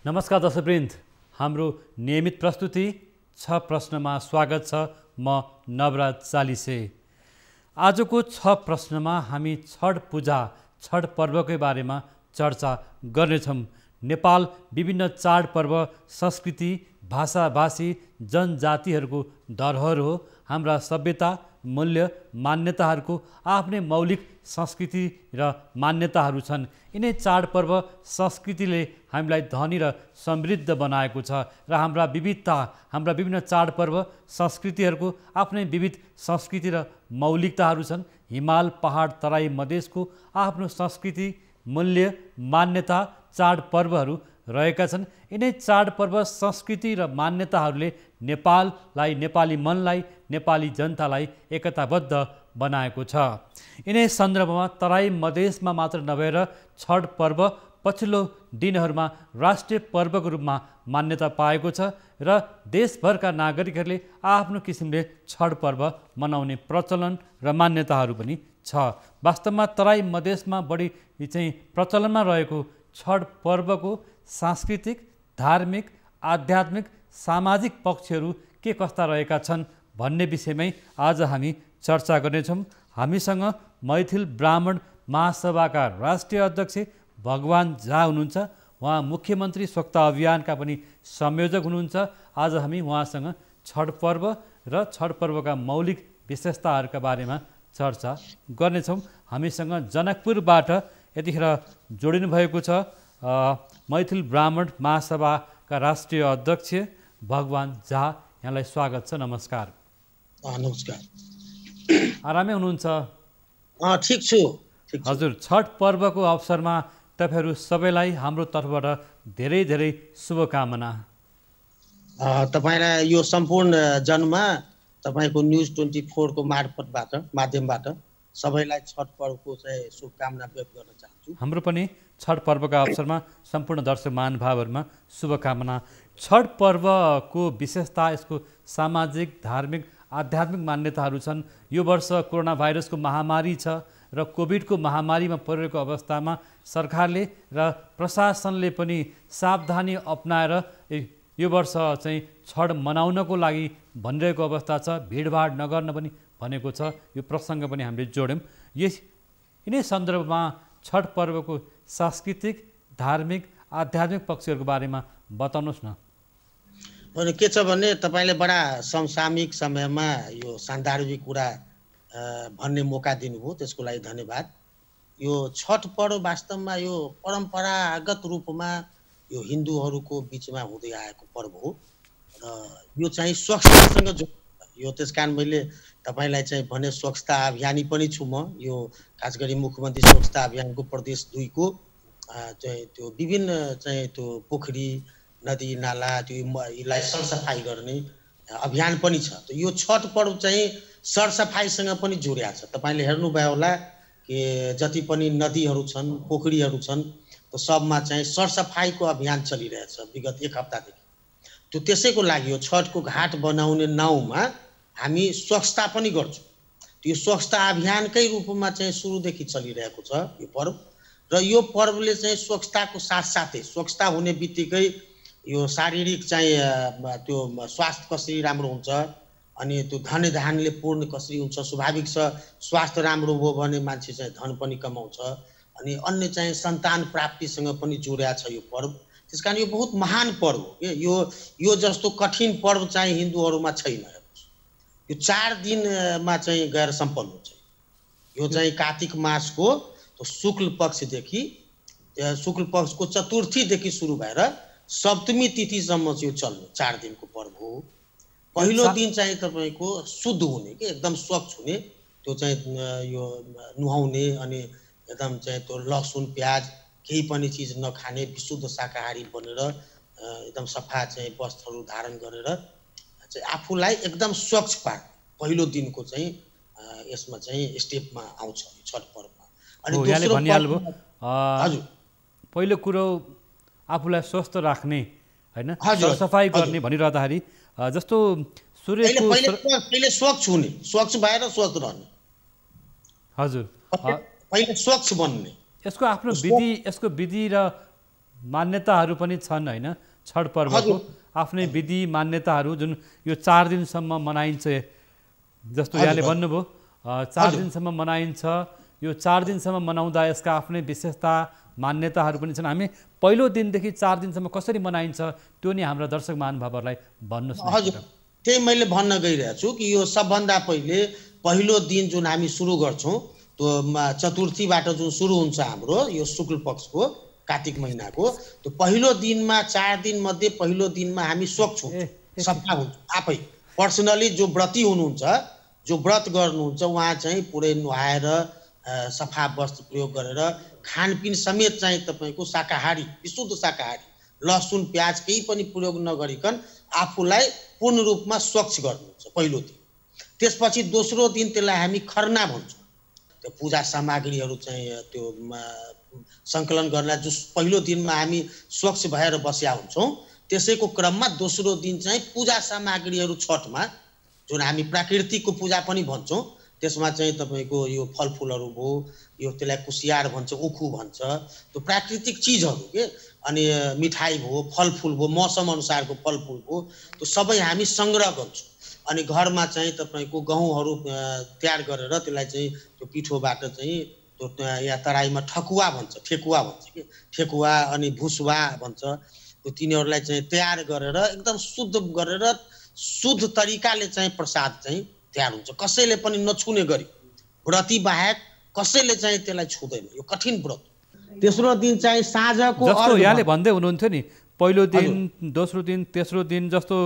नमस्कार दर्शकवृन्द, हाम्रो नियमित प्रस्तुति 6 प्रश्नमा स्वागत छ। म नवराज चालिसे। आजको 6 प्रश्नमा हामी छठ पूजा, छठ पर्वकै बारेमा चर्चा गर्नेछौँ। नेपाल विभिन्न चाडपर्व, संस्कृति, भाषा, भाषी, जनजातिहरूको धरोहर हो। हाम्रा सभ्यता, मूल्य, मान्यताहरूको आफ्नै मौलिक संस्कृति र मान्यताहरू छन्। यिनै चाडपर्व संस्कृतिले हामीलाई धनी र समृद्ध बनाएको छ र हाम्रा विविधता, हाम्रा विभिन्न चाडपर्व संस्कृतिहरूको आफ्नै विविध संस्कृति र मौलिकताहरू छन्। हिमाल, पहाड, तराई, मधेसको आफ्नो संस्कृति, मूल्य, मान्यता, चाडपर्वहरू रहेका छन्। यिनै चाडपर्व संस्कृति र मान्यताहरूले नेपाललाई, नेपाली मनलाई, नेपाली जनतालाई एकताबद्ध बनाएको छ। यिनै सन्दर्भमा तराई मधेसमा मात्र नभएर छठ पर्व पछिल्लो दिनहरूमा राष्ट्रिय पर्वको रूपमा मान्यता पाएको छ र देशभरका नागरिकहरूले आफ्नो किसिमले छठ पर्व मनाउने प्रचलन र मान्यताहरू पनि छ। वास्तवमा तराई मधेसमा बढी प्रचलनमा रहेको छठ पर्वको सांस्कृतिक, धार्मिक, आध्यात्मिक, सामाजिक पक्षहरू के कस्ता रहेका छन् भन्ने विषयमै आज हामी चर्चा गर्नेछौँ। हामीसँग मैथिल ब्राह्मण महासभाका राष्ट्रिय अध्यक्ष भगवान झा हुनुहुन्छ। उहाँ मुख्यमन्त्री स्वच्छता अभियानका पनि संयोजक हुनुहुन्छ। आज हामी उहाँसँग छठ पर्व र छठ पर्वका मौलिक विशेषताहरूका बारेमा चर्चा गर्नेछौँ। हामीसँग जनकपुरबाट यतिखेर जोडिनु भएको छ मैथिल ब्राह्मण महासभाका राष्ट्रिय अध्यक्ष भगवान झा। यहाँलाई स्वागत छ। नमस्कार। नमस्कार। आरामै हुनुहुन्छ? ठिक छु। हजुर, छठ पर्वको अवसरमा तपाईँहरू सबैलाई हाम्रो तर्फबाट धेरै धेरै शुभकामना। तपाईँलाई यो सम्पूर्ण जनमा तपाईँको न्युज 24 को माध्यमबाट सबैलाई छठ पर्वको चाहिँ शुभकामना व्यक्त गर्न चाहन्छु। हाम्रो पनि छठ पर्वका अवसरमा सम्पूर्ण दर्शक महानुभावहरूमा शुभकामना। छठ पर्वको विशेषता, यसको सामाजिक, धार्मिक, आध्यात्मिक मान्यताहरू छन्। यो वर्ष कोरोना भाइरसको महामारी छ र कोभिडको महामारीमा परिरहेको अवस्थामा सरकारले र प्रशासनले पनि सावधानी अपनाएर यो वर्ष चाहिँ छठ मनाउनको लागि भनिरहेको अवस्था छ। भिडभाड नगर्न पनि भनेको छ। यो प्रसङ्ग पनि हामीले जोड्यौँ। यिनै सन्दर्भमा छठ पर्वको सांस्कृतिक, धार्मिक, आध्यात्मिक पक्षहरूको बारेमा बताउनुहोस् न। अनि के छ भने तपाईँले बडा समसामयिक समयमा यो सान्दर्भिक कुरा भन्ने मौका दिनुभयो, त्यसको लागि धन्यवाद। यो छठ पर्व वास्तवमा यो परम्परागत रूपमा यो हिन्दूहरूको बिचमा हुँदै आएको पर्व हो र यो चाहिँ स्वच्छतासँग यो त्यसकारण मैले तपाईँलाई चाहिँ भने स्वच्छता अभियानी पनि छु म। यो खास गरी मुख्यमन्त्री स्वच्छता अभियानको प्रदेश 2 को चाहिँ त्यो विभिन्न चाहिँ त्यो पोखरी, नदी, नाला यसलाई सरसफाइ गर्ने अभियान पनि छ। त यो छठ पर्व चाहिँ सरसफाइसँग पनि जोडिया छ। तपाईँले हेर्नुभयो होला कि जति पनि नदीहरू छन्, पोखरीहरू छन्, त्यो सबमा चाहिँ सरसफाइको अभियान चलिरहेछ विगत 1 हप्तादेखि। त्यो त्यसैको लागि यो छठको घाट बनाउने नाउँमा हामी स्वच्छता पनि गर्छौँ। यो स्वच्छता अभियानकै रूपमा चाहिँ सुरुदेखि चलिरहेको छ यो पर्व र यो पर्वले चाहिँ स्वच्छताको साथसाथै स्वच्छता हुने बित्तिकै यो शारीरिक चाहिँ त्यो स्वास्थ्य कसरी राम्रो हुन्छ, अनि त्यो धन धानले पूर्ण कसरी हुन्छ। स्वाभाविक छ, स्वास्थ्य राम्रो हो भने मान्छे चाहिँ धन पनि कमाउँछ, अनि अन्य चाहिँ सन्तान प्राप्तिसँग पनि जोडिया छ यो पर्व। त्यसकारण यो बहुत महान पर्व हो। यो जस्तो कठिन पर्व चाहिँ हिन्दूहरूमा छैन। यो 4 दिनमा चाहिँ गएर सम्पन्न हुन्छ। यो चाहिँ कार्तिक मासको शुक्ल पक्षदेखि, शुक्ल पक्षको चतुर्थीदेखि सुरु भएर सप्तमी तिथिसम्म चाहिँ यो चल्ने 4 दिनको पर्व हो। पहिलो दिन चाहिँ तपाईँको शुद्ध हुने कि एकदम स्वच्छ हुने, त्यो चाहिँ यो नुहाउने अनि एकदम चाहिँ त्यो लसुन प्याज केही पनि चिज नखाने विशुद्ध शाकाहारी बनेर एकदम सफा चाहिँ वस्त्रहरू धारण गरेर चाहिँ आफूलाई एकदम स्वच्छ पार्ने पहिलो दिनको चाहिँ यसमा चाहिँ स्टेपमा आउँछ छठ पर्वमा। अनि दोस्रो हजुर, पहिलो कुरो आफूलाई स्वस्थ राख्ने हैन, सफाई गर्ने भनिरहँदाखेरि जस्तो सूर्यको पहिले स्वच्छ हुने, स्वच्छ भएर स्वस्थ रहने। हजुर, पहिले स्वच्छ बन्ने। यसको आफ्नो विधि, यसको विधि र मान्यताहरू पनि छन् हैन छठ पर्वको आफ्नै विधि मान्यताहरू जुन यो 4 दिनसम्म मनाइन्छ जस्तो यहाँले भन्नुभयो 4 दिनसम्म मनाइन्छ यो 4 दिनसम्म मनाउँदा यसका आफ्नै विशेषता मान्यताहरू पनि छन् हामी पहिलो दिनदेखि 4 दिनसम्म कसरी मनाइन्छ त्यो नि हाम्रा दर्शक महानुभावहरूलाई भन्नुहोस् न हजुर त्यही मैले भन्न गइरहेको छु कि यो सबभन्दा पहिलो दिन जुन हामी सुरु गर्छौं त्यो चतुर्थीबाट जुन सुरु हुन्छ हाम्रो यो शुक्ल पक्षको कार्तिक महिनाको त्यो पहिलो दिनमा 4 दिन मध्ये पहिलो दिनमा हामी सोक्छौं सफा हुन्छ आफै पर्सनली जो व्रती हुनुहुन्छ जो व्रत गर्नुहुन्छ उहाँ चाहिँ पुरै नुहाएर सफा वस्त्र प्रयोग गरेर खानपिन समेत चाहिँ तपाईको शाकाहारी विशुद्ध शाकाहारी लसुन प्याज केही पनि प्रयोग नगरिकन आफूलाई पूर्ण रूपमा स्वच्छ गर्नुहुन्छ पहिलो दिन त्यसपछि दोस्रो दिन त्यसलाई हामी खरना भन्छौं त्यो पूजा सामग्रीहरू चाहिँ त्यो संकलन गर्न जो पहिलो दिनमा हामी स्वच्छ भएर बस्या हुन्छौं त्यसैको क्रममा दोस्रो दिन चाहिँ पूजा सामग्रीहरू छठमा जुन हामी प्राकृतिकको पूजा पनि भन्छौं त्यसमा चाहिँ तपाईको यो फलफुलहरू भो यो त्यसलाई कुसियार भन्छ उखु भन्छ त्यो प्राकृतिक चीजहरू के अनि मिठाई भो फलफुल भो मौसम अनुसारको फलफुल भो त्यो सबै हामी संग्रह गर्छौं अनि घरमा चाहिँ तपाईको गहुँहरू तयार गरेर त्यसलाई चाहिँ त्यो पिठोबाट चाहिँ त्यो या तराईमा ठकुवा भन्छ ठेकुवा भन्छ के ठेकुवा अनि भुसवा भन्छ त्यो तिनीहरूलाई चाहिँ तयार गरेर एकदम शुद्ध गरेर शुद्ध तरिकाले चाहिँ प्रसाद चाहिँ तयार हुन्छ कसैले पनि नछुने गरी व्रती बाहेक कसैले चाहिँ त्यसलाई छुदैन यो कठिन व्रत तेस्रो दिन चाहिँ साँझको जस्तो यहाँले भन्दै हुनुहुन्थ्यो नि पहिलो दिन दोस्रो दिन तेस्रो दिन जस्तो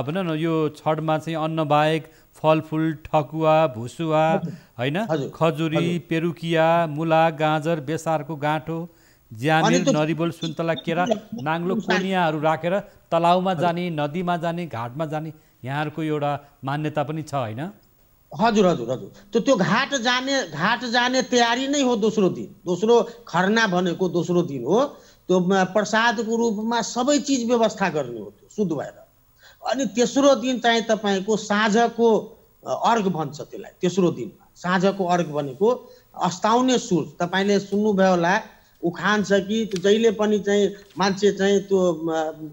भन न यो छठमा चाहिँ अन्न बाहेक फलफुल ठकुवा भुसुवा हैन खजुरी पेरुकिया मुला गाजर बेसारको गाँठो ज्यामिर नरिवल सुन्तला केरा नाङ्लो कोनियाहरू राखेर तलाउमा जाने नदीमा जाने घाटमा जाने यहाँहरुको एउटा मान्यता पनि छ हैन हजुर हजुर हजुर त्यो घाट जाने तयारी नै हो दोस्रो दिन दोस्रो खरना भनेको दोस्रो दिन हो त्यो प्रसादको रूपमा सबै चीज व्यवस्था गर्ने हो त्यो शुद्ध भएर अनि तेस्रो दिन चाहिँ तपाईको साँझको अर्घ भन्छ त्यसलाई तेस्रो दिनमा साँझको अर्घ भनेको अस्ताउने सूर्य तपाईले सुन्नुभयो होला उखान छ कि जहिले पनि चाहिँ मान्छे चाहिँ त्यो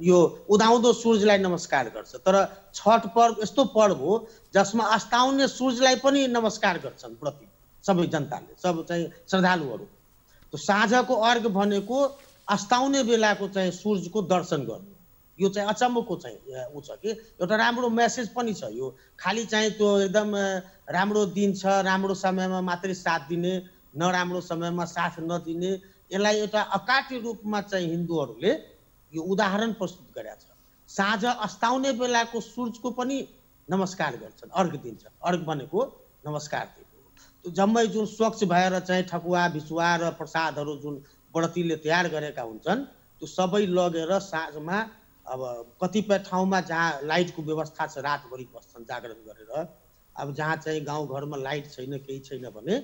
यो उदाउँदो सूर्यलाई नमस्कार गर्छ तर छठ पर्व यस्तो पर्व हो जसमा अस्ताउने सूर्यलाई पनि नमस्कार गर्छन् प्रति सबै जनताले सब चाहिँ श्रद्धालुहरू त्यो साँझको अर्घ भनेको अस्ताउने बेलाको चाहिँ सूर्यको दर्शन गर्नु यो चाहिँ अचम्मको चाहिँ उ छ कि एउटा राम्रो मेसेज पनि छ यो खाली चाहिँ त्यो एकदम राम्रो दिन छ राम्रो समयमा मात्रै साथ दिने नराम्रो समयमा साथ नदिने यसलाई एउटा अकाट्य रूपमा चाहिँ हिन्दूहरूले यो उदाहरण प्रस्तुत गरेका छ साँझ अस्ताउने बेलाको सूर्यको पनि नमस्कार गर्छन् अर्घ दिन्छन् अर्घ भनेको नमस्कार दिनु त्यो जम्मै जुन स्वच्छ भएर चाहिँ ठकुवा भिसुवा र प्रसादहरू जुन व्रतीले तयार गरेका हुन्छन् त्यो सबै लगेर साँझमा अब कतिपय ठाउँमा जहाँ लाइटको व्यवस्था छ रातभरि बस्छन् जागरण गरेर अब जहाँ चाहिँ गाउँघरमा लाइट छैन केही छैन भने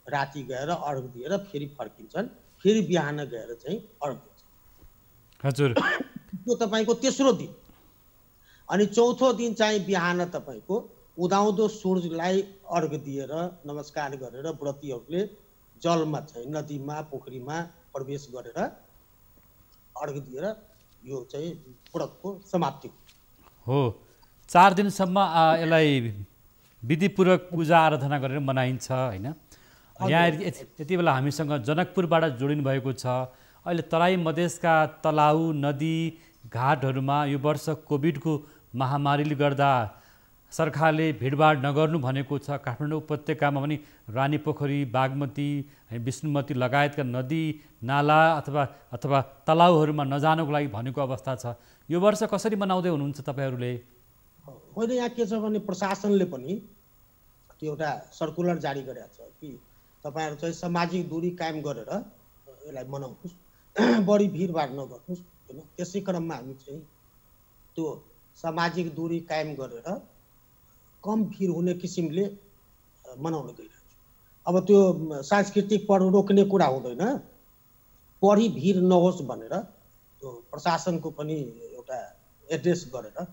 राति गएर अर्घ दिएर फेरि फर्किन्छन् फेरि बिहान गएर चाहिँ अर्घ दिन्छन् हजुर त्यो तपाईको तेस्रो दिन अनि चौथो दिन चाहिँ बिहान तपाईको उदाउँदो सूर्यलाई अर्घ दिएर नमस्कार गरेर व्रतीहरूले जलमा चाहिँ नदीमा पोखरीमा प्रवेश गरेर अर्घ दिएर यो चाहिँ व्रतको समाप्ति हो 4 दिनसम्म यसलाई विधिपूर्वक पूजा आराधना गरेर मनाइन्छ हैन यहाँ यति बेला हामीसँग जनकपुरबाट जोडिनु भएको छ अहिले तराई मधेसका तलाउ नदी घाटहरूमा यो वर्ष कोभिडको महामारीले गर्दा सरकारले भिडभाड नगर्नु भनेको छ काठमाडौँ उपत्यकामा पनि रानीपोखरी बागमती विष्णुमती लगायतका नदी नाला अथवा तलाउहरूमा नजानुको लागि भनेको अवस्था छ यो वर्ष कसरी मनाउँदै हुनुहुन्छ तपाईहरूले होइन यहाँ के छ भने प्रशासनले पनि त्यो एउटा सर्कुलर जारी गरेको छ कि तपाईहरु चाहिँ सामाजिक दूरी कायम गरेर यसलाई मनाउनुस् बढी भिडभाड नगर्नुस् हैन त्यसै क्रममा हामी चाहिँ त्यो सामाजिक दूरी कायम गरेर कम भिड हुने किसिमले मनाउन गइरहेको छु अब त्यो सांस्कृतिक पर्व रोक्ने कुरा हुँदैन बढी भिड नहोस् भनेर त्यो प्रशासनको पनि एउटा एड्रेस गरेर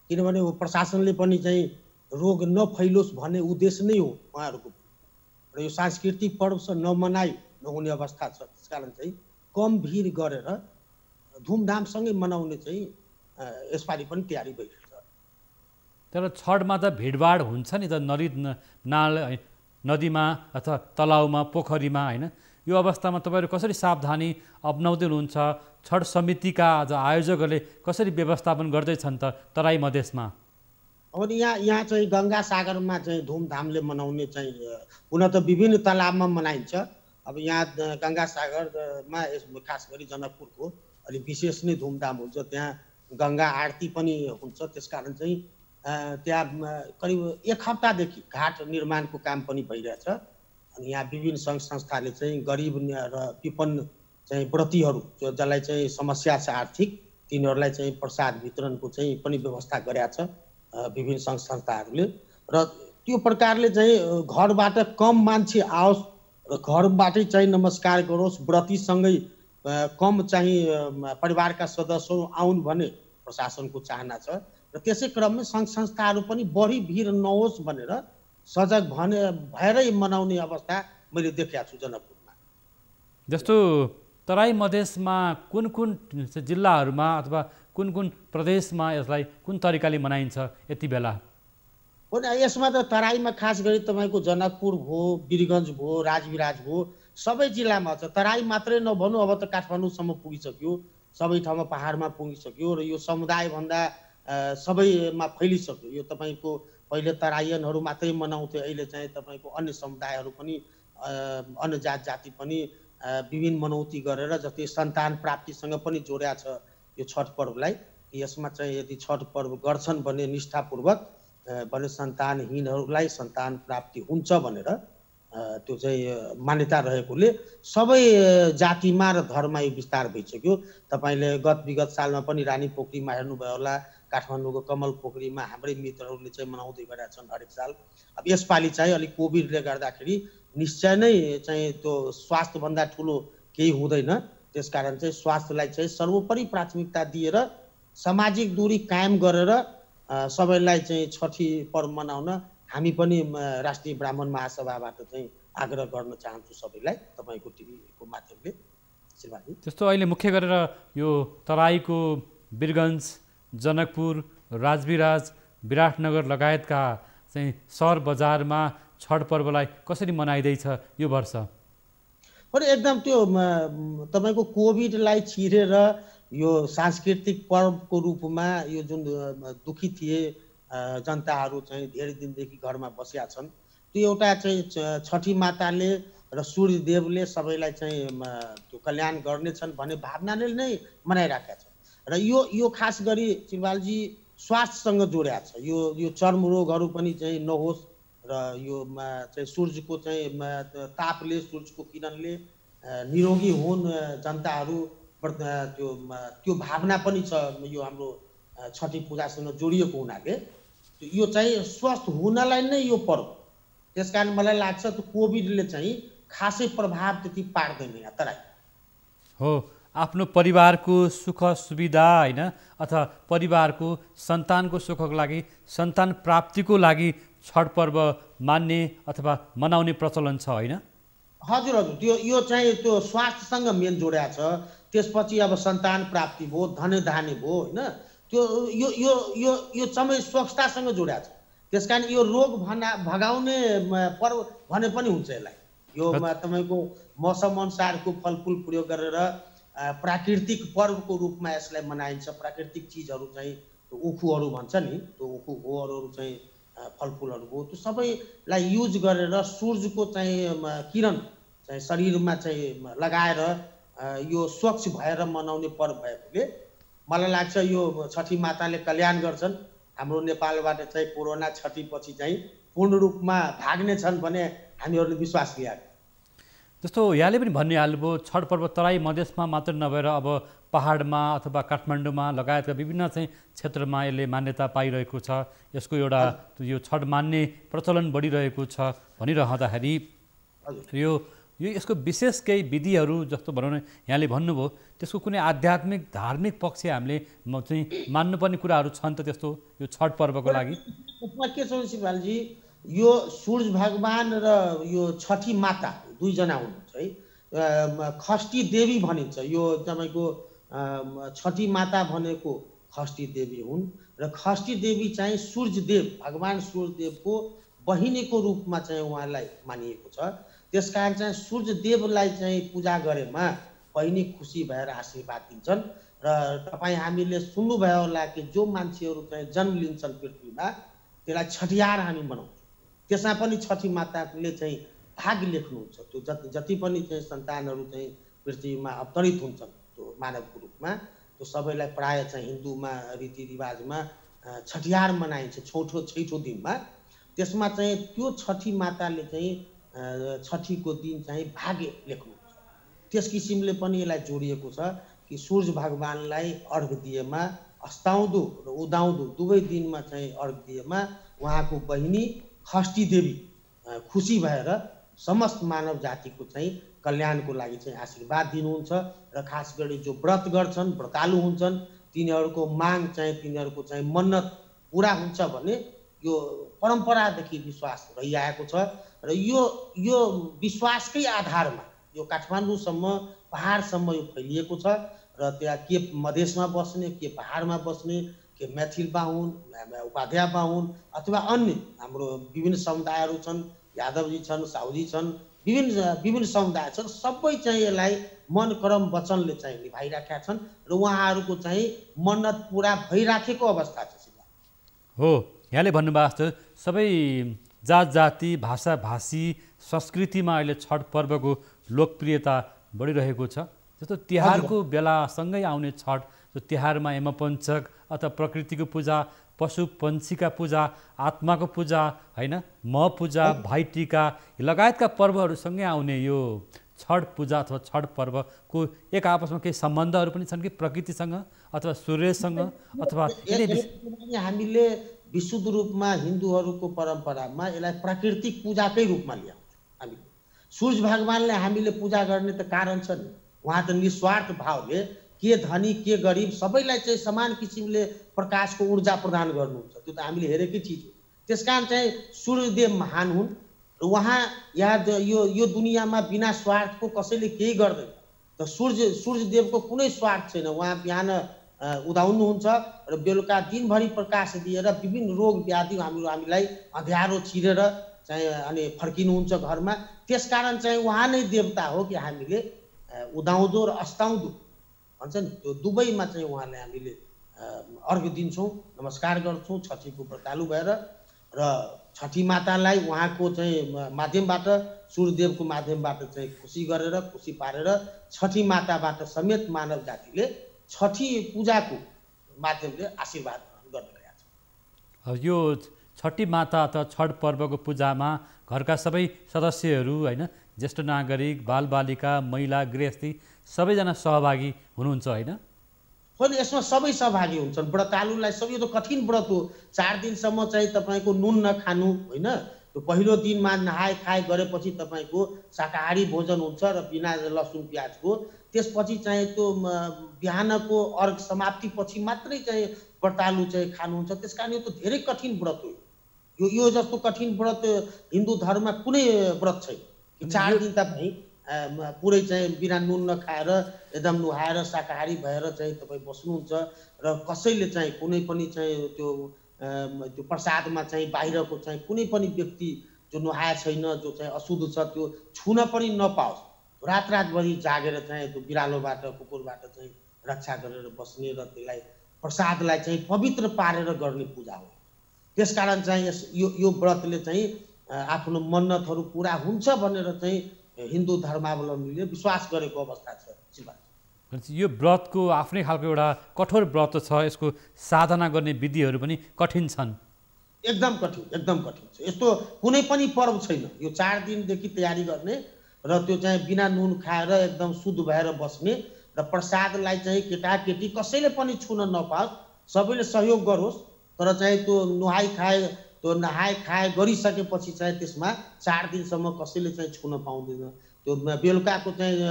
किनभने वो प्रशासनले पनि चाहिँ रोग नफैलोस् भन्ने उद्देश्य नै हो उहाँहरुको र यो सांस्कृतिक पर्व नमनाई नहुने अवस्था छ त्यसकारण चाहिँ कम भिड गरेर धुमधामसँगै मनाउने चाहिँ यसपालि पनि तयारी भइरहेको छ। तर छठमा त भिडभाड हुन्छ नि त, नाल नदीमा अथवा तलाउमा पोखरीमा होइन? यो अवस्थामा तपाईँहरू कसरी सावधानी अपनाउँदै हुनुहुन्छ? छठ समितिका आयोजकहरूले कसरी व्यवस्थापन गर्दैछन् त तराई मधेसमा? अब यहाँ चाहिँ गङ्गा सागरमा चाहिँ धुमधामले मनाउने चाहिँ हुन त विभिन्न तलाबमा मनाइन्छ। अब यहाँ गङ्गा सागरमा खास गरी जनकपुरको अलि विशेष नै धुमधाम हुन्छ। त्यहाँ गङ्गा आरती पनि हुन्छ। त्यसकारण चाहिँ त्यहाँ करिब 1 हप्तादेखि घाट निर्माणको काम पनि भइरहेछ। अनि यहाँ विभिन्न सङ्घ संस्थाले चाहिँ गरिब र विपन्न चाहिँ व्रतीहरू जसलाई चाहिँ समस्या छ आर्थिक, तिनीहरूलाई चाहिँ प्रसाद वितरणको चाहिँ पनि व्यवस्था गरेका छ विभिन्न सङ्घ संस्थाहरूले। र त्यो प्रकारले चाहिँ घरबाट कम मान्छे आओस् र घरबाटै चाहिँ नमस्कार गरोस्, व्रतीसँगै कम चाहिँ परिवारका सदस्यहरू आउन् भन्ने प्रशासनको चाहना छ। र त्यसै क्रममा सङ्घ संस्थाहरू पनि बढी भिड नहोस् भनेर सजग भएरै मनाउने अवस्था मैले देखेको छु जनकपुरमा। जस्तो तराई मधेसमा कुन कुन जिल्लाहरूमा अथवा कुन कुन प्रदेशमा यसलाई कुन तरिकाले मनाइन्छ यति बेला? यसमा त तराईमा खास गरी तपाईँको जनकपुर भयो, वीरगञ्ज भयो, राजविराज भयो, सबै जिल्लामा छ। तराई मात्रै नभनौँ, अब त काठमाडौँसम्म पुगिसक्यो, सबै ठाउँमा पहाडमा पुगिसक्यो र यो समुदायभन्दा सबैमा फैलिसक्यो। यो तपाईँको पहिले तराईयनहरू मात्रै मनाउँथे, अहिले चाहिँ तपाईँको अन्य समुदायहरू पनि अन्य जाति पनि विभिन्न मनौती गरेर जति सन्तान प्राप्तिसँग पनि जोड्या छ यो छठ पर्वलाई। यसमा चाहिँ यदि छठ पर्व गर्छन् भने निष्ठापूर्वक भने सन्तानहीनहरूलाई सन्तान प्राप्ति हुन्छ भनेर त्यो चाहिँ मान्यता रहेकोले सबै जातिमा र धर्ममा यो विस्तार भइसक्यो। तपाईँले विगत सालमा पनि रानी पोखरीमा हेर्नुभयो होला, काठमाडौँको कमल पोखरीमा हाम्रै मित्रहरूले चाहिँ मनाउँदै गरेका छन् हरेक साल। अब यसपालि चाहिँ अलिक कोभिडले गर्दाखेरि निश्चय नै चाहिँ त्यो स्वास्थ्यभन्दा ठुलो केही हुँदैन। त्यसकारण चाहिँ स्वास्थ्यलाई चाहिँ सर्वोपरि प्राथमिकता दिएर सामाजिक दूरी कायम गरेर सबैलाई चाहिँ छठी पर्व मनाउन हामी पनि राष्ट्रिय ब्राह्मण महासभाबाट चाहिँ आग्रह गर्न चाहन्छु सबैलाई तपाईँको टिभीको माध्यमले। श्रीमानजी, जस्तो अहिले मुख्य गरेर यो तराईको वीरगञ्ज, जनकपुर, राजविराज, विराटनगर लगायतका चाहिँ सहर बजारमा छठ पर्वलाई कसरी मनाइँदैछ यो वर्ष? पनि एकदम त्यो तपाईँको कोभिडलाई छिरेर यो सांस्कृतिक पर्वको रूपमा यो जुन दुखी थिए जनताहरू चाहिँ धेरै दिनदेखि घरमा बसिया छन्, त्यो एउटा चाहिँ छठी माताले र सूर्यदेवले सबैलाई चाहिँ त्यो कल्याण गर्नेछन् भन्ने भावनाले नै मनाइराखेका छन्। र यो खास गरी श्रीबालजी स्वास्थ्यसँग जोडिया छ। यो चर्म रोगहरू पनि चाहिँ नहोस् र यो चाहिँ सूर्यको चाहिँ तापले, सूर्यको किरणले निरोगी हुन् जनताहरू, त्यो भावना पनि छ यो हाम्रो छठी पूजासँग जोडिएको हुनाले यो चाहिँ स्वस्थ हुनलाई नै यो पर्व। त्यसकारण मलाई लाग्छ त्यो कोभिडले चाहिँ खासै प्रभाव त्यति पार्दैन यहाँ तराई। हो, आफ्नो परिवारको सुख सुविधा होइन अथवा परिवारको सन्तानको सुखको लागि, सन्तान प्राप्तिको लागि छठ पर्व मान्ने अथवा मनाउने प्रचलन छ होइन? हजुर हजुर, त्यो यो चाहिँ त्यो स्वास्थ्यसँग मेन जोडिया छ। त्यसपछि अब सन्तान प्राप्ति भयो, धन धान्य भयो होइन, त्यो यो यो यो यो समय स्वच्छतासँग जोडिया छ। त्यसकारण यो रोग भगाउने पर्व भने पनि हुन्छ यसलाई। यो तपाईँको मौसम अनुसारको फलफुल प्रयोग गरेर प्राकृतिक पर्वको रूपमा यसलाई मनाइन्छ। प्राकृतिक चिजहरू चाहिँ उखुहरू भन्छ नि, त्यो उखु होहरू चाहिँ फलफुलहरू हो, त्यो सबैलाई युज गरेर सूर्यको चाहिँ किरण चाहिँ शरीरमा चाहिँ लगाएर यो स्वच्छ भएर मनाउने पर्व भएकोले मलाई लाग्छ यो छठी माताले कल्याण गर्छन्। हाम्रो नेपालबाट चाहिँ कोरोना छठीपछि चाहिँ पूर्ण रूपमा भाग्नेछन् भने हामीहरूले विश्वास लिएको। जस्तो यहाँले पनि भनिहाल्नुभयो, छठ पर्व तराई मधेसमा मात्र नभएर अब पहाडमा अथवा काठमाडौँमा लगायतका विभिन्न चाहिँ क्षेत्रमा यसले मान्यता पाइरहेको छ। यसको एउटा यो छठ मान्ने प्रचलन बढिरहेको छ भनिरहँदाखेरि यो यसको विशेष केही विधिहरू जस्तो भनौँ न, यहाँले भन्नुभयो त्यसको कुनै आध्यात्मिक धार्मिक पक्ष हामीले चाहिँ मान्नुपर्ने कुराहरू छन् त त्यस्तो यो छठ पर्वको लागि? के छ शिवपालजी, यो सूर्य भगवान र यो छठी माता दुईजना हुनुहुन्छ है। खष्टी देवी भनिन्छ। यो तपाईँको छठी माता भनेको खष्टी देवी हुन् र खष्टी देवी चाहिँ सूर्यदेव भगवान सूर्यदेवको बहिनीको रूपमा चाहिँ उहाँलाई मानिएको छ। त्यसकारण चाहिँ सूर्यदेवलाई चाहिँ पूजा गरेमा बहिनी खुसी भएर आशीर्वाद दिन्छन् र तपाईँ हामीले सुन्नुभयो होला कि जो मान्छेहरू चाहिँ जन्म लिन्छन् पृथ्वीमा त्यसलाई छठियार हामी मनाउँछौँ। त्यसमा पनि छठी माताले चाहिँ भाग लेख्नुहुन्छ। त्यो जति पनि चाहिँ सन्तानहरू चाहिँ पृथ्वीमा अवतरित हुन्छन् त्यो मानवको रूपमा त्यो सबैलाई प्राय चाहिँ हिन्दूमा रीतिरिवाजमा छठियार मनाइन्छ छैठौँ दिनमा। त्यसमा चाहिँ त्यो छठी माताले चाहिँ छठीको दिन चाहिँ भाग लेख्नुहुन्छ। त्यस किसिमले पनि यसलाई जोडिएको छ कि सूर्य भगवानलाई अर्घ दिएमा अस्ताउँदो र उदाउँदो दुवै दिनमा चाहिँ अर्घ दिएमा उहाँको बहिनी खष्टी देवी खुसी भएर समस्त मानव जातिको चाहिँ कल्याणको लागि चाहिँ आशीर्वाद दिनुहुन्छ र खास गरी जो व्रत गर्छन् व्रतालु हुन्छन् तिनीहरूको माग चाहिँ तिनीहरूको चाहिँ मन्नत पुरा हुन्छ भने यो परम्परादेखि विश्वास रहिआएको छ र यो विश्वासकै आधारमा यो काठमाडौँसम्म पहाडसम्म यो फैलिएको छ र त्यहाँ के मधेसमा बस्ने के पहाडमा बस्ने के मैथिल बाहुन उपाध्याय बाहुन अथवा अन्य हाम्रो विभिन्न समुदायहरू छन् यादवजी छन् साउजी छन् विभिन्न समुदाय छन् सबै चाहिँ यसलाई मन कर्म वचनले चाहिँ निभाइराखेका छन् र उहाँहरूको चाहिँ मन्नत पुरा भइराखेको अवस्था छ। हो यहाँले भन्नुभएको जस्तो सबै जात जाति भाषा भाषी संस्कृतिमा अहिले छठ पर्वको लोकप्रियता बढिरहेको छ। जस्तो तिहारको बेलासँगै आउने छठ जो तिहारमा यमपञ्चक अथवा प्रकृतिको पूजा पशु पन्छीका पूजा आत्माको पूजा हैन म पूजा भाइटिका लगायतका पर्वहरूसँगै आउने यो छठ पूजा अथवा छठ पर्वको एक आपसमा केही सम्बन्धहरू पनि छन् कि प्रकृतिसँग अथवा सूर्यसँग अथवा हामीले विशुद्ध रूपमा हिन्दूहरूको परम्परामा यसलाई प्राकृतिक पूजाकै रूपमा ल्याउँछौँ। हामीले सूर्य भगवानले हामीले पूजा गर्ने त कारण छ नि। उहाँ त निस्वार्थ भावले के धनी के गरिब सबैलाई चाहिँ समान किसिमले प्रकाशको ऊर्जा प्रदान गर्नुहुन्छ। त्यो त हामीले हेरेकै चिज हो। त्यसकारण चाहिँ सूर्यदेव महान हुन् र उहाँ यहाँ यो दुनियाँमा बिना स्वार्थको कसैले केही गर्दैन। त सूर्यदेवको कुनै स्वार्थ छैन। उहाँ बिहान उदाउनुहुन्छ र बेलुका दिनभरि प्रकाश दिएर विभिन्न रोग व्याधि हामीलाई अँध्यारो चिरेर चाहिँ अनि फर्किनुहुन्छ घरमा। त्यसकारण चाहिँ उहाँ नै देवता हो कि हामीले उदाउँदो र अस्ताउँदो भन्छ नि त्यो दुवैमा चाहिँ उहाँलाई हामीले अर्घ दिन्छौँ नमस्कार गर्छौँ छठीको व्रतालु भएर र छठी मातालाई उहाँको चाहिँ माध्यमबाट सूर्यदेवको माध्यमबाट चाहिँ खुसी गरेर खुसी पारेर छठी माताबाट समेत मानव जातिले छठी पूजाको माध्यमले आशीर्वाद गर्न गएको छ। यो छठी माता अथवा छठ पर्वको पूजामा घरका सबै सदस्यहरू हैन ज्येष्ठ नागरिक बालबालिका महिला गृहस्थी सबैजना सहभागी हुनुहुन्छ होइन? होइन यसमा सबै सहभागी हुन्छन्। व्रतालुलाई सबै यो त कठिन व्रत हो। 4 दिनसम्म चाहिँ तपाईँको नुन नखानु होइन। त्यो पहिलो दिनमा नहाए खाए गरेपछि तपाईँको शाकाहारी भोजन हुन्छ र बिना लसुन प्याजको। त्यसपछि चाहिँ त्यो बिहानको अर्घ समाप्ति पछि मात्रै चाहिँ व्रतालु चाहिँ खानुहुन्छ। त्यस कारण यो त धेरै कठिन व्रत हो। यो जस्तो कठिन व्रत हिन्दू धर्ममा कुनै व्रत छैन। 4 दिन तपाईँ पुरै चाहिँ बिना नुन नखाएर एकदम नुहाएर शाकाहारी भएर चाहिँ तपाईँ बस्नुहुन्छ र कसैले चाहिँ कुनै पनि चाहिँ त्यो प्रसादमा चाहिँ बाहिरको चाहिँ कुनै पनि व्यक्ति जो नुहाए छैन जो चाहिँ अशुद्ध छ त्यो छुन पनि नपाओस्। रातभरि जागेर चाहिँ त्यो बिरालोबाट कुकुरबाट चाहिँ रक्षा गरेर बस्ने र त्यसलाई प्रसादलाई चाहिँ पवित्र पारेर गर्ने पूजा हो। त्यसकारण चाहिँ यो व्रतले चाहिँ आफ्नो मन्नतहरू पुरा हुन्छ भनेर चाहिँ हिन्दू धर्मावलम्बीले विश्वास गरेको अवस्था छ। यो व्रतको आफ्नै खालको एउटा कठोर व्रत छ। यसको साधना गर्ने विधिहरू पनि कठिन छन्। एकदम कठिन छ। यस्तो कुनै पनि पर्व छैन। यो 4 दिनदेखि तयारी गर्ने र त्यो चाहिँ बिना नुन खाएर एकदम शुद्ध भएर बस्ने र प्रसादलाई चाहिँ केटाकेटी कसैले पनि छुन नपाओस्। सबैले सहयोग गरोस्। तर चाहिँ त्यो नहाए खाए गरिसकेपछि चाहिँ त्यसमा 4 दिनसम्म कसैले चाहिँ छुन पाउँदैन। त्यो बेलुकाको चाहिँ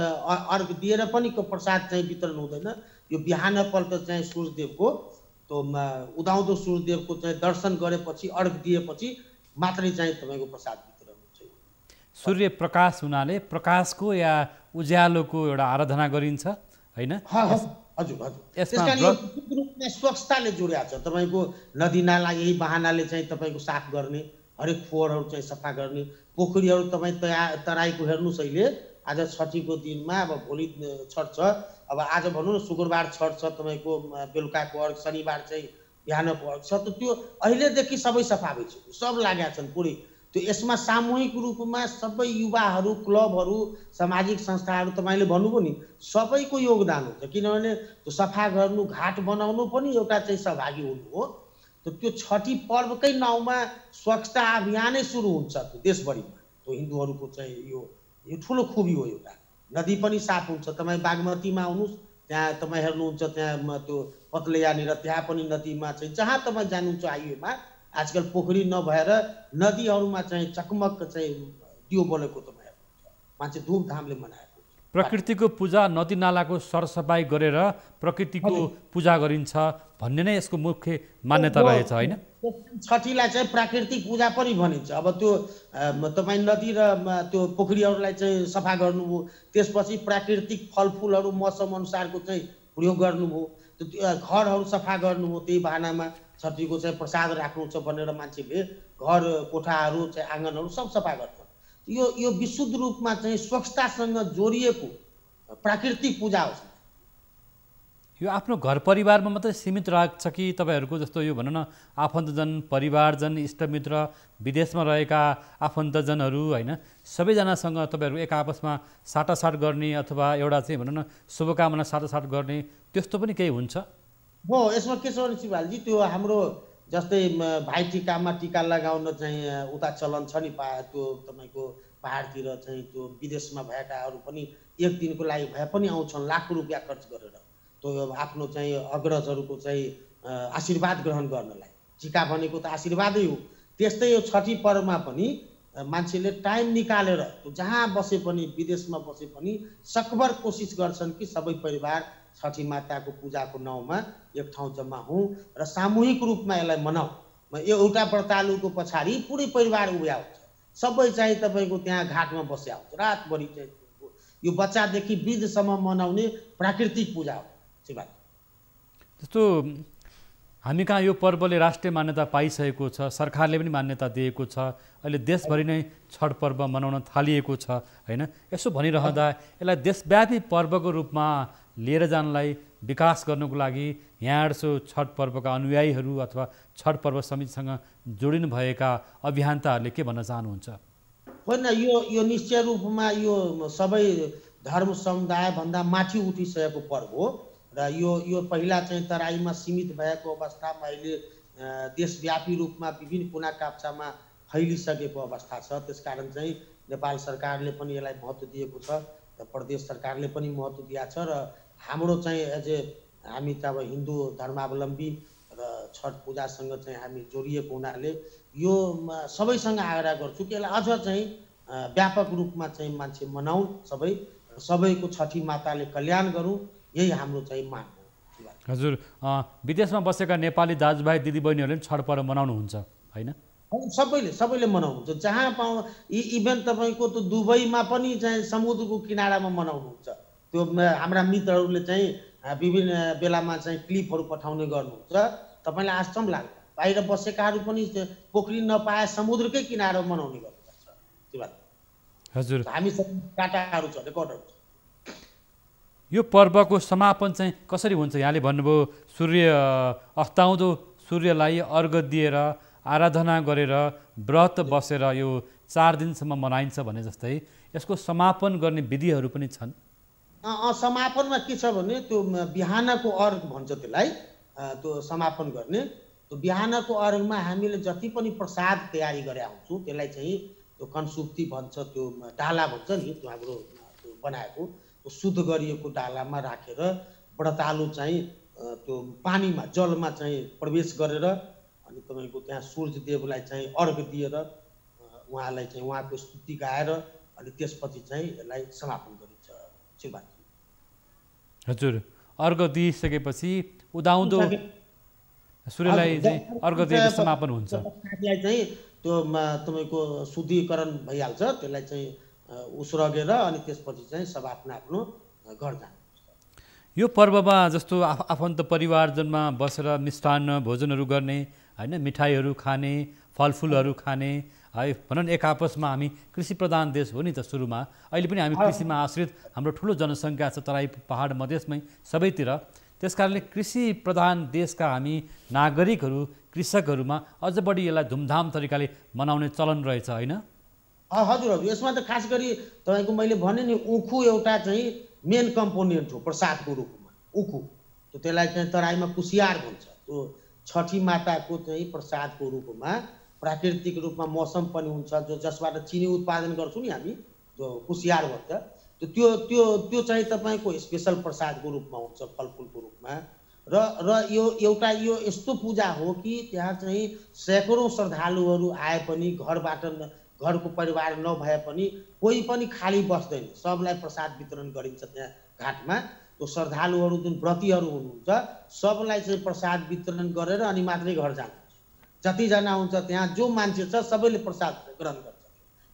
अर्घ दिएर पनि प्रसाद चाहिँ वितरण हुँदैन। यो बिहानपल्ट चाहिँ सूर्यदेवको त्यो उदाउँदो सूर्यदेवको चाहिँ दर्शन गरेपछि अर्घ दिएपछि मात्रै चाहिँ तपाईँको प्रसाद वितरण हुन्छ। सूर्य प्रकाश हुनाले प्रकाशको या उज्यालोको एउटा आराधना गरिन्छ होइन? हजुर हजुर यसमा त्यसकारण यो रूपमा स्वच्छताले जोडिएको छ। तपाईँको नदी नाला यही बहानाले चाहिँ तपाईँको साफ गर्ने, हरेक फोहोरहरू चाहिँ सफा गर्ने, पोखरीहरू तपाईँ तराईको हेर्नुहोस् अहिले आज छठीको दिनमा अब भोलि छठ छ, अब आज भनौँ न शुक्रबार छठ छ, तपाईँको बेलुकाको अर्घ, शनिबार चाहिँ बिहानको अर्घ छ, त त्यो अहिलेदेखि सबै सफा भइसक्यो, सब लागेका छन् पुरै। त्यो यसमा सामूहिक रूपमा सबै युवाहरू, क्लबहरू, सामाजिक संस्थाहरू तपाईँले भन्नुभयो नि सबैको योगदान हुन्छ। किनभने त्यो सफा गर्नु, घाट बनाउनु पनि एउटा चाहिँ सहभागी हुनु हो। त त्यो छठी पर्वकै नाउँमा स्वच्छता अभियानै सुरु हुन्छ त्यो देशभरिमा। त्यो हिन्दूहरूको चाहिँ यो ठुलो खुबी हो एउटा। नदी पनि साफ हुन्छ। तपाईँ बागमतीमा आउनुहोस्, त्यहाँ तपाईँ हेर्नुहुन्छ त्यहाँ त्यो पतलैयानिर त्यहाँ पनि नदीमा चाहिँ जहाँ तपाईँ जानुहुन्छ हाइवेमा आजकल पोखरी नभएर नदीहरूमा चाहिँ चकमक चाहिँ दियो बलेको तपाईँ हेर्नुहुन्छ। मान्छे धुमधामले मनाएको। प्रकृतिको पूजा, नदी नालाको सरसफाइ गरेर प्रकृतिको पूजा गरिन्छ भन्ने नै यसको मुख्य मान्यता रहेछ होइन? छठीलाई चाहिँ प्राकृतिक पूजा पनि भनिन्छ। अब त्यो तपाईँ नदी र त्यो पोखरीहरूलाई चाहिँ सफा गर्नुभयो, त्यसपछि प्राकृतिक फलफुलहरू मौसम अनुसारको चाहिँ प्रयोग गर्नुभयो, त्यो घरहरू सफा गर्नुभयो, त्यही बहानामा छठीको चाहिँ प्रसाद राख्नु छ भनेर मान्छेले घर कोठाहरू चाहिँ आँगनहरू सब सफा गर्छ। यो विशुद्ध रूपमा चाहिँ स्वच्छतासँग जोडिएको प्राकृतिक पूजा हो। यो आफ्नो घर परिवारमा मात्रै सीमित राख्छ कि तपाईँहरूको जस्तो यो भनौँ न आफन्तजन, परिवारजन, इष्टमित्र, विदेशमा रहेका आफन्तजनहरू होइन, सबैजनासँग तपाईँहरू एक आपसमा साटासाट गर्ने अथवा एउटा चाहिँ भनौँ न शुभकामना साटासाट गर्ने त्यस्तो पनि केही हुन्छ? हो, यसमा के छ भने शिवहालजी, त्यो हाम्रो जस्तै भाइटिकामा टिका लगाउन चाहिँ उता चलन छ नि, त्यो तपाईँको पहाडतिर चाहिँ त्यो विदेशमा भएकाहरू पनि एक दिनको लागि भए पनि आउँछन् लाखौँ रुपियाँ खर्च गरेर त्यो आफ्नो चाहिँ अग्रजहरूको चाहिँ आशीर्वाद ग्रहण गर्नलाई। टिका भनेको त आशीर्वादै हो। त्यस्तै यो छठी पर्वमा पनि मान्छेले टाइम निकालेर त्यो जहाँ बसे पनि, विदेशमा बसे पनि सकभर कोसिस गर्छन् कि सबै परिवार छठी माताको पूजाको नाउँमा एक ठाउँ जम्मा हौँ र सामूहिक रूपमा यसलाई मनाऊ। यो एउटा व्रतालुको पछाडि पुरै परिवार उभ्या हुन्छ, सबै चाहिँ तपाईँको त्यहाँ घाटमा बस्या हुन्छ रातभरि चाहिँ। यो बच्चादेखि वृद्धसम्म मनाउने प्राकृतिक पूजा हो। जस्तो हामी कहाँ यो पर्वले राष्ट्रिय मान्यता पाइसकेको छ, सरकारले पनि मान्यता दिएको छ, अहिले देशभरि नै छठ पर्व मनाउन थालिएको छ होइन? यसो भनिरहँदा यसलाई देशव्यापी पर्वको रूपमा लिएर जानलाई विकास गर्नको लागि यहाँसो छठ पर्वका अनुयायीहरू अथवा छठ पर्व समितिसँग जोडिनु भएका अभियन्ताहरूले के भन्न चाहनुहुन्छ? होइन, यो निश्चय रूपमा यो सबै धर्म समुदायभन्दा माथि उठिसकेको पर्व हो र यो पहिला चाहिँ तराईमा सीमित भएको अवस्थामा अहिले देशव्यापी रूपमा विभिन्न कुना काप्चामा फैलिसकेको अवस्था छ। त्यसकारण चाहिँ नेपाल सरकारले पनि यसलाई महत्त्व दिएको छ र प्रदेश सरकारले पनि महत्त्व दिएको छ र हाम्रो चाहिँ एज ए हामी त अब हिन्दू धर्मावलम्बी र छठ पूजासँग चाहिँ हामी जोडिएको हुनाले यो सबैसँग आग्रह गर्छु कि यसलाई अझ चाहिँ व्यापक रूपमा चाहिँ मान्छे मनाउन्, सबैको छठी माताले कल्याण गरौँ, यही हाम्रो चाहिँ माग हो। हजुर, विदेशमा बसेका नेपाली दाजुभाइ दिदीबहिनीहरूले छठ पर्व मनाउनुहुन्छ होइन? सबैले मनाउनुहुन्छ। जहाँ पाउँ इभेन तपाईँको त्यो दुबईमा पनि चाहिँ समुद्रको किनारामा मनाउनुहुन्छ। त्यो हाम्रा मित्रहरूले चाहिँ विभिन्न बेलामा चाहिँ क्लिपहरू पठाउने गर्नुहुन्छ। तपाईँलाई आश्चर्य लाग्छ, बाहिर बसेकाहरू पनि पोखरी नपाए समुद्रकै किनारा मनाउने गर्नुहुन्छ। हजुर, हामीसँग डाटाहरू छ, रेकर्डहरू छ। यो पर्वको समापन चाहिँ कसरी हुन्छ? यहाँले भन्नुभयो सूर्य अस्ताउँदो सूर्यलाई अर्घ दिएर आराधना गरेर व्रत बसेर यो 4 दिनसम्म मनाइन्छ भने जस्तै यसको समापन गर्ने विधिहरू पनि छन्। समापनमा के छ भने त्यो बिहानको अर्घ भन्छ त्यसलाई, त्यो समापन गर्ने त्यो बिहानको अर्घमा हामीले जति पनि प्रसाद तयारी गरे हुन्छौँ त्यसलाई चाहिँ त्यो कन्सुप्ती भन्छ, त्यो डाला भन्छ नि, त्यो हाम्रो त्यो बनाएको शुद्ध गरिएको डालामा राखेर व्रतालु चाहिँ त्यो पानीमा जलमा चाहिँ प्रवेश गरेर अनि तपाईँको त्यहाँ सूर्यदेवलाई चाहिँ अर्घ दिएर उहाँलाई चाहिँ उहाँको स्तुति गाएर अनि त्यसपछि चाहिँ यसलाई समापन गरिन्छ। हजुर, अर्घ दिइसकेपछि उदाउँदो सूर्यलाई चाहिँ अर्घ दिएर समापन हुन्छ। चाहिँ त्यो तपाईँको शुद्धिकरण भइहाल्छ, त्यसलाई चाहिँ उसरगेर अनि त्यसपछि चाहिँ सब आफ्नो घर जान्छ। यो पर्वमा जस्तो आफन्त परिवारजनमा बसेर मिष्टान्न भोजनहरू गर्ने होइन, मिठाईहरू खाने, फलफुलहरू खाने है, भनौँ न एक आपसमा हामी कृषि प्रधान देश हो नि त सुरुमा, अहिले पनि हामी कृषिमा आश्रित, हाम्रो ठुलो जनसङ्ख्या छ तराई पहाड मधेसमै सबैतिर। त्यस कारणले कृषि प्रधान देशका हामी नागरिकहरू कृषकहरूमा अझ बढी यसलाई धुमधाम तरिकाले मनाउने चलन रहेछ होइन? हजुर हजुर, यसमा त खास गरी तपाईँको मैले भने नि उखु एउटा चाहिँ मेन कम्पोनेन्ट हो प्रसादको रूपमा। उखु त्यसलाई चाहिँ तराईमा कुसियार भन्छ। त्यो छठी माताको चाहिँ प्रसादको रूपमा प्राकृतिक रूपमा मौसम पनि हुन्छ जो जसबाट चिनी उत्पादन गर्छौँ नि हामी, जो कुसियार भन्छ, त्यो त्यो त्यो चाहिँ तपाईँको स्पेसल प्रसादको रूपमा हुन्छ, फलफुलको रूपमा। र यो एउटा यो यस्तो पूजा हो कि त्यहाँ चाहिँ सैकौँ श्रद्धालुहरू आए पनि घरको परिवार नभए पनि कोही पनि खाली बस्दैन, सबलाई प्रसाद वितरण गरिन्छ त्यहाँ घाटमा। त्यो श्रद्धालुहरू जुन व्रतीहरू हुनुहुन्छ सबलाई चाहिँ प्रसाद वितरण गरेर अनि मात्रै घर जानुहुन्छ। जतिजना हुन्छ त्यहाँ जो मान्छे छ सबैले प्रसाद ग्रहण गर्छ।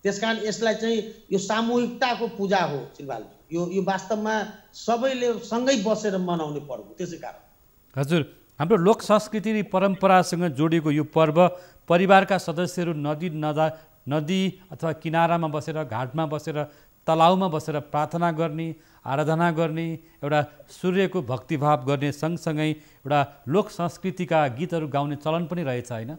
त्यसकारण यसलाई चाहिँ यो सामूहिकताको पूजा हो सिलवालजी। यो वास्तवमा सबैले सँगै बसेर मनाउने पर्व हो। त्यसै कारण हजुर, हाम्रो लोक संस्कृति परम्परासँग जोडिएको यो पर्व परिवारका सदस्यहरू नदी अथवा किनारामा बसेर, घाटमा बसेर, तलाउमा बसेर प्रार्थना गर्ने, आराधना गर्ने, एउटा सूर्यको भक्तिभाव गर्ने सँगसँगै एउटा लोक संस्कृतिका गीतहरू गाउने चलन पनि रहेछ होइन?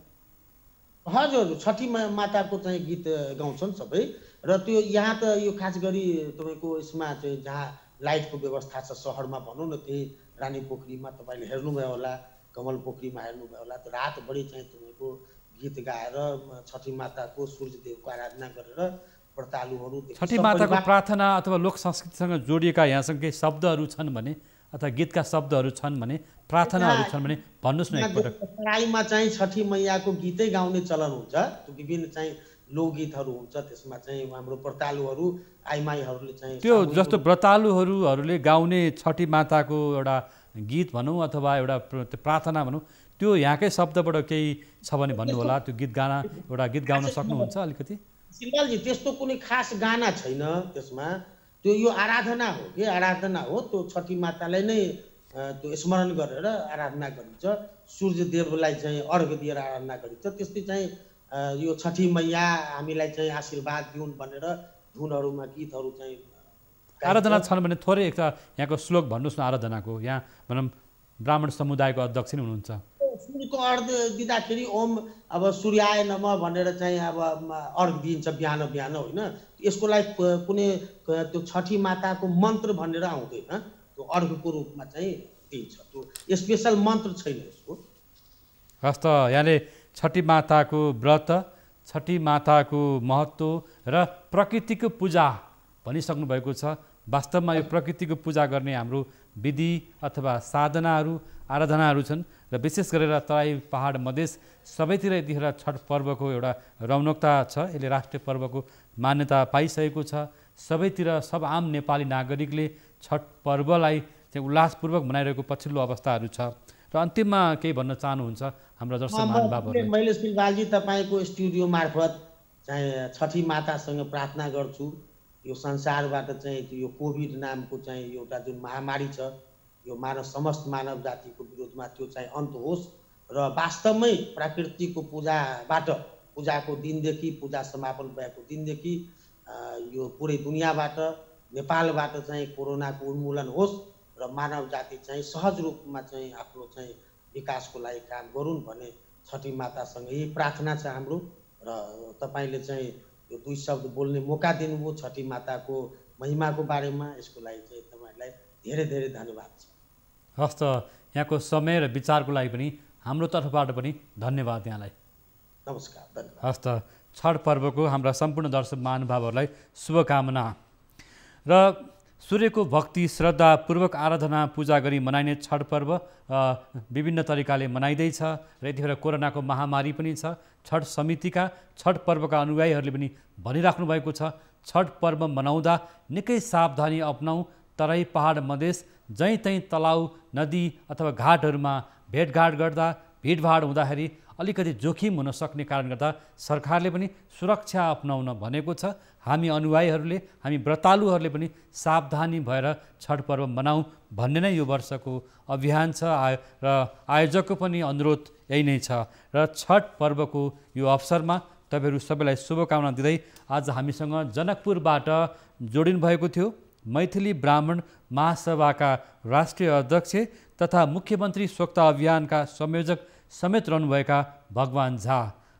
हजुर, छठी माताको चाहिँ गीत गाउँछन् सबै। र त्यो यहाँ त यो खास गरी तपाईँको यसमा चाहिँ जहाँ लाइटको व्यवस्था छ सहरमा भनौँ न, त्यही रानी पोखरीमा तपाईँले हेर्नुभयो होला, कमल पोखरीमा हेर्नुभयो होला, त्यो रातभरि चाहिँ तपाईँको गीत गाएर छठी माताको सूर्यदेवको आराधना गरेर व्रतालुहरू छठी माताको प्रार्थना अथवा लोक संस्कृतिसँग जोडिएका यहाँसँग केही शब्दहरू छन् भने अथवा गीतका शब्दहरू छन् भने, प्रार्थनाहरू छन् भने भन्नुहोस् न एकपटक। तराईमा चाहिँ छठी मैयाको गीतै गाउने चलन हुन्छ। त्यो विभिन्न चाहिँ लोकगीतहरू हुन्छ, त्यसमा चाहिँ हाम्रो व्रतालुहरू आइमाईहरूले चाहिँ त्यो जस्तो व्रतालुहरूले गाउने छठी माताको एउटा गीत भनौँ अथवा एउटा प्रार्थना भनौँ, त्यो यहाँकै शब्दबाट केही छ भने भन्नु होला। त्यो गीत गाउन सक्नुहुन्छ अलिकति? सिलवालजी त्यस्तो कुनै खास गाना छैन त्यसमा। त्यो यो आराधना हो कि आराधना हो। त्यो छठी मातालाई नै त्यो स्मरण गरेर आराधना गरिन्छ, सूर्यदेवलाई चाहिँ अर्घ दिएर आराधना गरिन्छ। त्यस्तै चाहिँ यो छठी मैया हामीलाई चाहिँ आशीर्वाद दिउन् भनेर धुनहरूमा गीतहरू चाहिँ आराधना छन् भने थोरै एउटा यहाँको श्लोक भन्नुहोस् न आराधनाको। यहाँ भनौँ ब्राह्मण समुदायको अध्यक्ष नै हुनुहुन्छ। सूर्यको अर्घ दिँदाखेरि ओम अब सूर्याय नमः भनेर चाहिँ अब अर्घ दिइन्छ बिहान बिहान होइन। यसको लागि कुनै त्यो छठी माताको मन्त्र भनेर आउँदैन, त्यो अर्घको रूपमा चाहिँ दिइन्छ। त्यो स्पेसल मन्त्र छैन यसको। हस् त, यहाँले छठी माताको व्रत, छठी माताको महत्त्व र प्रकृतिको पूजा भनिसक्नु भएको छ। वास्तवमा यो प्रकृतिको पूजा गर्ने हाम्रो विधि अथवा साधनाहरू, आराधनाहरू छन् र विशेष गरेर तराई पहाड मधेस सबैतिर यतिखेर छठ पर्वको एउटा रौनकता छ। यसले राष्ट्रिय पर्वको मान्यता पाइसकेको छ। सबैतिर सब आम नेपाली नागरिकले छठ पर्वलाई चाहिँ उल्लासपूर्वक मनाइरहेको पछिल्लो अवस्थाहरू छ। र अन्तिममा केही भन्न चाहनुहुन्छ हाम्रा दर्शक महानुभावहरूले? मैले सिलवालजी तपाईँको स्टुडियो मार्फत चाहिँ छठी मातासँग प्रार्थना गर्छु, यो संसारबाट चाहिँ यो कोभिड नामको चाहिँ एउटा जुन महामारी छ यो समस्त मानव जातिको विरोधमा त्यो चाहिँ अन्त होस् र वास्तवमै प्रकृतिको पूजाबाट, पूजाको दिनदेखि, पूजा समापन भएको दिनदेखि यो पुरै दुनियाँबाट, नेपालबाट चाहिँ कोरोनाको उन्मूलन होस् र मानव जाति चाहिँ सहज रूपमा चाहिँ आफ्नो चाहिँ विकासको लागि काम गरून् भने छठी मातासँग यही प्रार्थना छ हाम्रो। र तपाईँले चाहिँ यो दुई शब्द बोल्ने मौका दिनुभयो छठी माताको महिमाको बारेमा, यसको लागि चाहिँ तपाईँलाई धेरै धेरै धन्यवाद छ। हस् त, यहाँको समय र विचारको लागि पनि हाम्रो तर्फबाट पनि धन्यवाद यहाँलाई। नमस्कार, धन्यवाद। हस् त, छठ पर्वको हाम्रा सम्पूर्ण दर्शक महानुभावहरूलाई शुभकामना। र सूर्यको भक्ति श्रद्धापूर्वक आराधना पूजा गरी मनाइने छठ पर्व विभिन्न तरिकाले मनाइँदैछ र यतिखेर कोरोनाको महामारी पनि छ। छठ समितिका, छठ पर्वका अनुयायीहरूले पनि भनिराख्नु भएको छ, छठ पर्व मनाउँदा निकै सावधानी अपनाऊ। तराई पहाड मधेस जहीँ तहीँ तलाउ, नदी अथवा घाटहरूमा भेटघाट गर्दा, भिडभाड हुँदाखेरि अलिकति जोखिम हुन सक्ने कारणले गर्दा सरकारले पनि सुरक्षा अपनाउन भनेको छ। हामी अनुयायीहरूले, हामी व्रतालुहरूले पनि सावधानी भएर छठ पर्व मनाऊँ भन्ने नै यो वर्षको अभियान छ र आयोजकको पनि अनुरोध यही नै छ। र छठ पर्वको यो अवसरमा तपाईँहरू सबैलाई शुभकामना दिँदै आज हामीसँग जनकपुरबाट जोडिनु भएको थियो मैथिली ब्राह्मण महासभाका राष्ट्रिय अध्यक्ष तथा मुख्यमन्त्री स्वच्छता अभियानका संयोजक समेत रहनुभएका भगवान झा।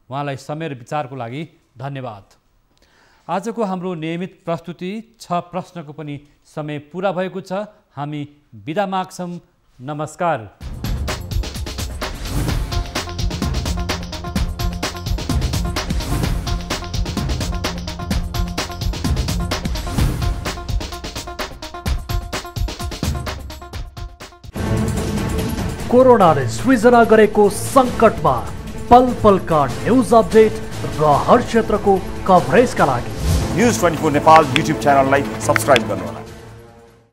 उहाँलाई समय र विचारको लागि धन्यवाद। आजको हाम्रो नियमित प्रस्तुति 6 प्रश्नको पनि समय पुरा भएको छ। हामी बिदा माग्छौँ। नमस्कार। कोरोनाले सृजना गरेको सङ्कटमा पल पलका न्युज अपडेट र हर क्षेत्रको कभरेजका लागि न्युज 24 नेपाल युट्युब च्यानललाई सब्स्क्राइब गर्नुहोला।